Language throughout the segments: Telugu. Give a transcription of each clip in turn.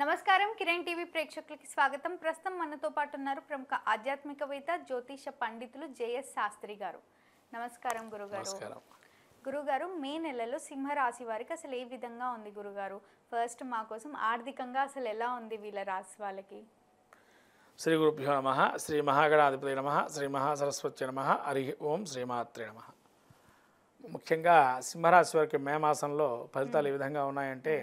నమస్కారం కిరణ్ టీవీ ప్రేక్షకులకి స్వాగతం. ప్రస్తుతం మనతో పాటు ఉన్నారు ప్రముఖ ఆధ్యాత్మికవేత్త జ్యోతిష పండితులు జేఎస్ శాస్త్రి గారు. నమస్కారం గురుగారు. గురుగారు, మే నెలలో సింహరాశి వారికి అసలు ఏ విధంగా ఉంది గురుగారు? ఫస్ట్ మా కోసం ఆర్థికంగా అసలు ఎలా ఉంది వీళ్ళ రాశి వాళ్ళకి? శ్రీ గురుభ్యో నమః. శ్రీ మహాగణాధిపతి నమః. శ్రీ మహాసరస్వతి నమః. హరి ఓం శ్రీమాత్రే నమః. ముఖ్యంగా సింహరాశి వారికి మే మాసంలో ఫలితాలు ఏ విధంగా ఉన్నాయంటే,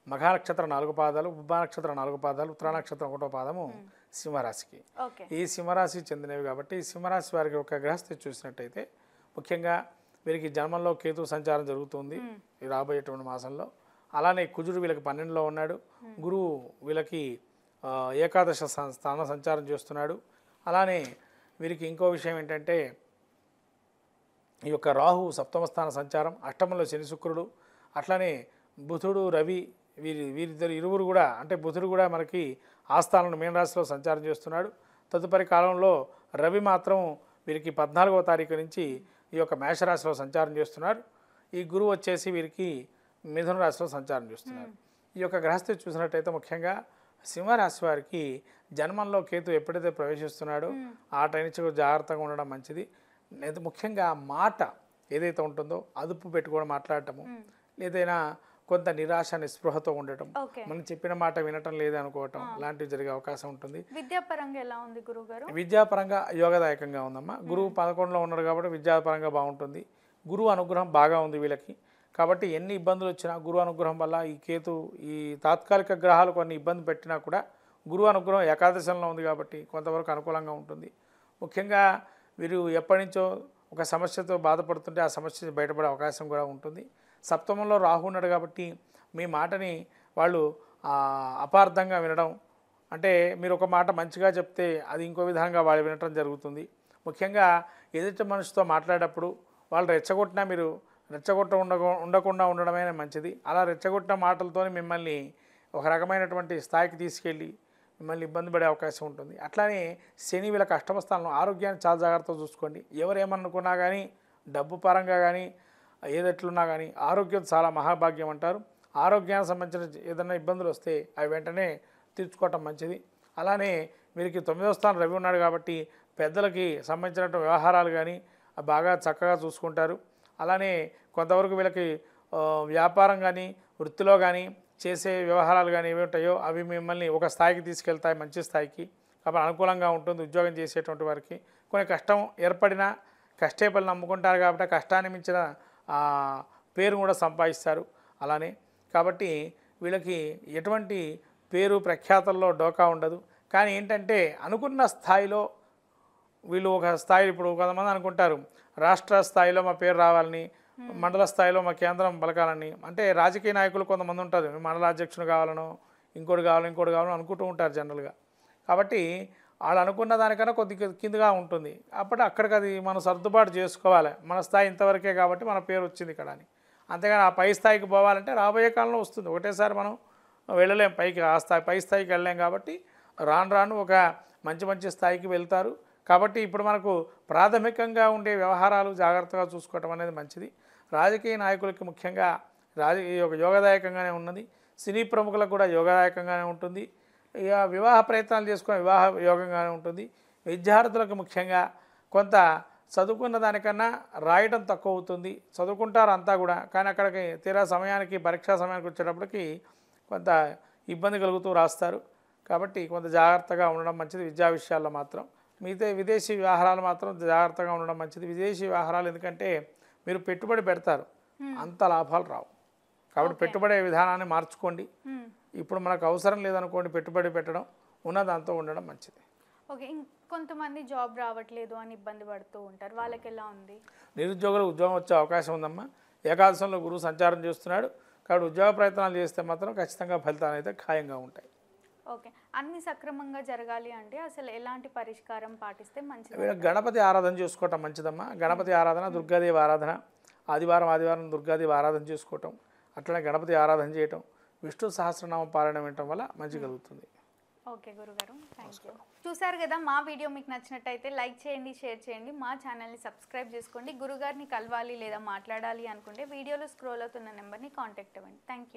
మఘా నక్షత్రం 4 పాదాలు, ఉబ్బా నక్షత్రం 4 పాదాలు, ఉత్తరా నక్షత్రం 1వ పాదము సింహరాశికి. ఈ సింహరాశి చెందినవి కాబట్టి సింహరాశి వారికి ఒక గ్రహస్థితి చూసినట్టయితే, ముఖ్యంగా వీరికి జన్మంలో కేతు సంచారం జరుగుతుంది ఈ రాబోయేటువంటి మాసంలో. అలానే కుజుడు వీళ్ళకి 12లో ఉన్నాడు. గురువు వీళ్ళకి ఏకాదశ స్థాన సంచారం చేస్తున్నాడు. అలానే వీరికి ఇంకో విషయం ఏంటంటే, ఈ యొక్క రాహు సప్తమ స్థాన సంచారం, అష్టమంలో శని శుక్రుడు, అట్లానే బుధుడు రవి వీరిద్దరు ఇరువురు కూడా, అంటే బుధుడు కూడా మనకి ఆ స్థానంలో మీనరాశిలో సంచారం చేస్తున్నాడు. తదుపరి కాలంలో రవి మాత్రం వీరికి 14వ తారీఖు నుంచి ఈ యొక్క మేషరాశిలో సంచారం చేస్తున్నారు. ఈ గురువు వచ్చేసి వీరికి మిథున రాశిలో సంచారం చేస్తున్నారు. ఈ యొక్క గ్రహస్థితి చూసినట్టయితే ముఖ్యంగా సింహరాశి వారికి జన్మంలో కేతు ఎప్పుడైతే ప్రవేశిస్తున్నాడో ఆ టైం నుంచి జాగ్రత్తగా ఉండడం మంచిది. ముఖ్యంగా మాట ఏదైతే ఉంటుందో అదుపు పెట్టుకోవడం, మాట్లాడటము, ఏదైనా కొంత నిరాశ నిస్పృహతో ఉండటం, మనం చెప్పిన మాట వినటం లేదు అనుకోవటం లాంటివి జరిగే అవకాశం ఉంటుంది. విద్యాపరంగా ఎలా ఉంది గురుగారు? విద్యాపరంగా యోగదాయకంగా ఉందమ్మా. గురువు 11లో ఉన్నాడు కాబట్టి విద్యాపరంగా బాగుంటుంది. గురువు అనుగ్రహం బాగా ఉంది వీళ్ళకి. కాబట్టి ఎన్ని ఇబ్బందులు వచ్చినా గురువు అనుగ్రహం వల్ల ఈ కేతు ఈ తాత్కాలిక గ్రహాలు కొన్ని ఇబ్బంది పెట్టినా కూడా గురువు అనుగ్రహం ఏకాదశంలో ఉంది కాబట్టి కొంతవరకు అనుకూలంగా ఉంటుంది. ముఖ్యంగా వీరు ఎప్పటి నుంచో ఒక సమస్యతో బాధపడుతుంటే ఆ సమస్య బయటపడే అవకాశం కూడా ఉంటుంది. సప్తమంలో రాహు ఉన్నాడు కాబట్టి మీ మాటని వాళ్ళు అపార్థంగా వినడం, అంటే మీరు ఒక మాట మంచిగా చెప్తే అది ఇంకో విధంగా వాళ్ళు వినటం జరుగుతుంది. ముఖ్యంగా ఎదుటి మనిషితో మాట్లాడేటప్పుడు వాళ్ళు రెచ్చగొట్టినా మీరు ఉండకుండా ఉండడమే మంచిది. అలా రెచ్చగొట్టిన మాటలతో మిమ్మల్ని ఒక రకమైనటువంటి స్థాయికి తీసుకెళ్ళి మిమ్మల్ని ఇబ్బంది పడే అవకాశం ఉంటుంది. అట్లానే శని వీళ్ళకి అష్టమ స్థానంలో, ఆరోగ్యాన్ని చాలా జాగ్రత్తగా చూసుకోండి. ఎవరేమనుకున్నా కానీ, డబ్బు పరంగా కానీ, ఏదెట్లున్నా కానీ ఆరోగ్యం చాలా మహాభాగ్యం అంటారు. ఆరోగ్యానికి సంబంధించిన ఏదైనా ఇబ్బందులు వస్తే అవి వెంటనే తీర్చుకోవటం మంచిది. అలానే వీరికి 9వ స్థానం రవి ఉన్నాడు కాబట్టి పెద్దలకి సంబంధించినటువంటి వ్యవహారాలు కానీ బాగా చక్కగా చూసుకుంటారు. అలానే కొంతవరకు వీళ్ళకి వ్యాపారం కానీ, వృత్తిలో కానీ చేసే వ్యవహారాలు కానీ ఏవి ఉంటాయో అవి మిమ్మల్ని ఒక స్థాయికి తీసుకెళ్తాయి, మంచి స్థాయికి. కాబట్టి అనుకూలంగా ఉంటుంది ఉద్యోగం చేసేటువంటి వారికి. కొన్ని కష్టం ఏర్పడినా కష్టే పనులు నమ్ముకుంటారు కాబట్టి కష్టాన్ని మించిన పేరు కూడా సంపాదిస్తారు. అలానే కాబట్టి వీళ్ళకి ఎటువంటి పేరు ప్రఖ్యాతల్లో డోకా ఉండదు. కానీ ఏంటంటే అనుకున్న స్థాయిలో వీళ్ళు ఒక స్థాయి, ఇప్పుడు కొంతమంది అనుకుంటారు రాష్ట్ర స్థాయిలో మా పేరు రావాలని, మండల స్థాయిలో మా కేంద్రం పలకాలని. అంటే రాజకీయ నాయకులు కొంతమంది ఉంటారు, మండల అధ్యక్షుడు కావాలనో ఇంకోటి కావాలో అనుకుంటూ ఉంటారు జనరల్గా. కాబట్టి వాళ్ళు అనుకున్న దానికన్నా కొద్ది కిందగా ఉంటుంది. అప్పుడు అక్కడికి అది మనం సర్దుబాటు చేసుకోవాలి. మన స్థాయి ఇంతవరకే కాబట్టి మన పేరు వచ్చింది ఇక్కడ అని. అంతేగాని ఆ పై స్థాయికి పోవాలంటే రాబోయే కాలంలో వస్తుంది. ఒకటేసారి మనం వెళ్ళలేం పైకి, ఆ స్థాయి పై స్థాయికి వెళ్ళలేం. కాబట్టి రాను ఒక మంచి స్థాయికి వెళ్తారు. కాబట్టి ఇప్పుడు మనకు ప్రాథమికంగా ఉండే వ్యవహారాలు జాగ్రత్తగా చూసుకోవటం అనేది మంచిది. రాజకీయ నాయకులకి ముఖ్యంగా యోగదాయకంగానే ఉన్నది. సినీ ప్రముఖులకు కూడా యోగదాయకంగానే ఉంటుంది. ఇక వివాహ ప్రయత్నాలు చేసుకునే వివాహ యోగంగానే ఉంటుంది. విద్యార్థులకు ముఖ్యంగా కొంత చదువుకున్న దానికన్నా రాయటం తక్కువ అవుతుంది. చదువుకుంటారు అంతా కూడా, కానీ అక్కడికి తీరా సమయానికి పరీక్షా సమయానికి వచ్చేటప్పటికి కొంత ఇబ్బంది కలుగుతూ రాస్తారు. కాబట్టి కొంత జాగ్రత్తగా ఉండడం మంచిది విద్యా విషయాల్లో మాత్రం. మిగతా విదేశీ వ్యవహారాలు మాత్రం జాగ్రత్తగా ఉండడం మంచిది. విదేశీ వ్యవహారాలు ఎందుకంటే మీరు పెట్టుబడి పెడతారు, అంత లాభాలు రావు. కాబట్టి పెట్టుబడి విధానాన్ని మార్చుకోండి. ఇప్పుడు మనకు అవసరం లేదనుకోండి పెట్టుబడి పెట్టడం, ఉన్న దాంతో ఉండడం మంచిది. ఓకే, కొంతమంది జాబ్ రావట్లేదు అని ఇబ్బంది పడుతూ ఉంటారు, వాళ్ళకి ఎలా ఉంది? నిరుద్యోగులకు ఉద్యోగం వచ్చే అవకాశం ఉందమ్మా. ఏకాదశంలో గురువు సంచారం చేస్తున్నాడు కాబట్టి ఉద్యోగ ప్రయత్నాలు చేస్తే మాత్రం ఖచ్చితంగా ఫలితాలు అయితే ఖాయంగా ఉంటాయి. ఓకే, అన్ని సక్రమంగా జరగాలి అంటే అసలు ఎలాంటి పరిష్కారం పాటిస్తే మంచిది? గణపతి ఆరాధన చేసుకోవటం మంచిదమ్మా. గణపతి ఆరాధన, దుర్గాదేవి ఆరాధన, ఆదివారం దుర్గాదేవి ఆరాధన చేసుకోవటం, అట్లనే గణపతి ఆరాధన చేయటం, విష్ణు సహస్రనామం పారాయణం వినటం వల్ల మంచి కలుగుతుంది. ఓకే గురుగారు, థ్యాంక్ యూ. చూసారు కదా, మా వీడియో మీకు నచ్చినట్టయితే లైక్ చేయండి, షేర్ చేయండి, మా ఛానల్ని సబ్స్క్రైబ్ చేసుకోండి. గురుగారిని కలవాలి లేదా మాట్లాడాలి అనుకుంటే వీడియోలో స్క్రోల్ అవుతున్న నెంబర్ని కాంటాక్ట్ అవ్వండి. Thank you.